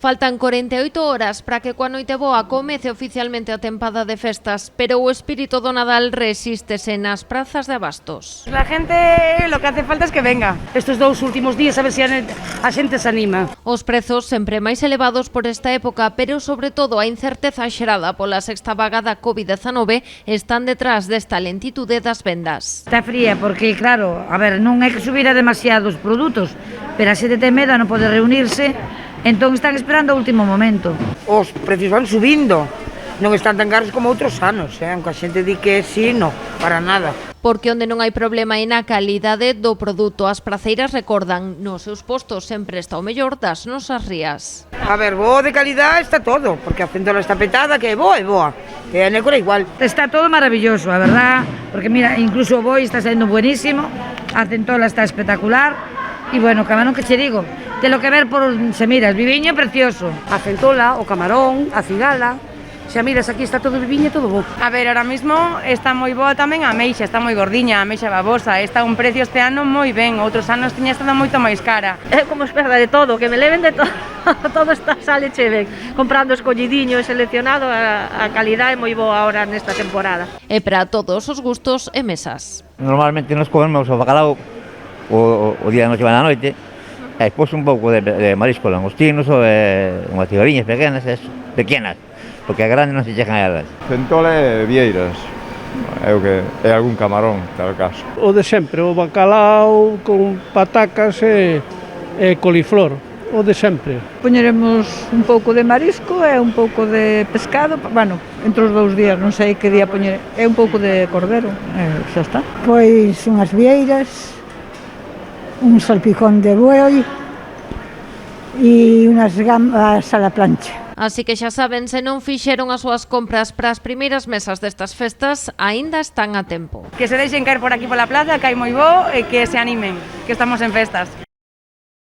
Faltan 48 horas para que coa noite boa comece oficialmente a tempada de festas, pero o espírito do Nadal resístese nas prazas de abastos. La gente lo que hace falta es que venga. Estos 2 últimos días a ver se a xente se anima. Os prezos sempre máis elevados por esta época, pero sobre todo a incerteza xerada pola sexta vaga da COVID-19 están detrás desta lentitude das vendas. Está fría porque, claro, a ver, non é que subira demasiados produtos, pero a xente ten medo a non poder reunirse, entón están esperando o último momento. Os precios van subindo, non están tan caros como outros anos, aunque a xente di que sí, non, para nada. Porque onde non hai problema é na calidade do produto. As praceiras recordan, nos seus postos sempre está o mellor das nosas rías. A ver, bo de calidad está todo, porque a centola está petada, que é boa, e a nécora igual. Está todo maravilloso, a verdad, porque mira, incluso o boi está sendo buenísimo, a centola está espectacular, e bueno, camarón que che digo, te lo que ver por, se miras, viviño precioso. A centola, o camarón, a cigala, xa miras aquí está todo viviño e todo bo. A ver, ahora mismo está moi boa tamén a ameixa, está moi gordiña, a ameixa babosa, está a un precio este ano moi ben, outros anos tiña estado moito máis cara. É como espera de todo, que me leven de todo, todo está sale che ben, comprando escollidiño e seleccionado, a calidad é moi boa ahora nesta temporada. E para todos os gustos e mesas. Normalmente nos comemos o bacalao o día da noche vai na noite, e despois un pouco de marisco, langostinos ou unhas cigariñas pequenas, porque a grande non se chegan a elas. Centola e vieiras, é algún camarón, tal caso. O de sempre, o bacalao con patacas e coliflor, o de sempre. Poñeremos un pouco de marisco e un pouco de pescado, bueno, entre os 2 días, non sei que día poñer, e un pouco de cordero, xa está. Pois unhas vieiras, un salpicón de boi e unhas gambas a la plancha. Así que xa saben, se non fixeron as súas compras para as primeiras mesas destas festas, aínda están a tempo. Que se deixen caer por aquí pola plaza, que hai moi bo e que se animen, que estamos en festas.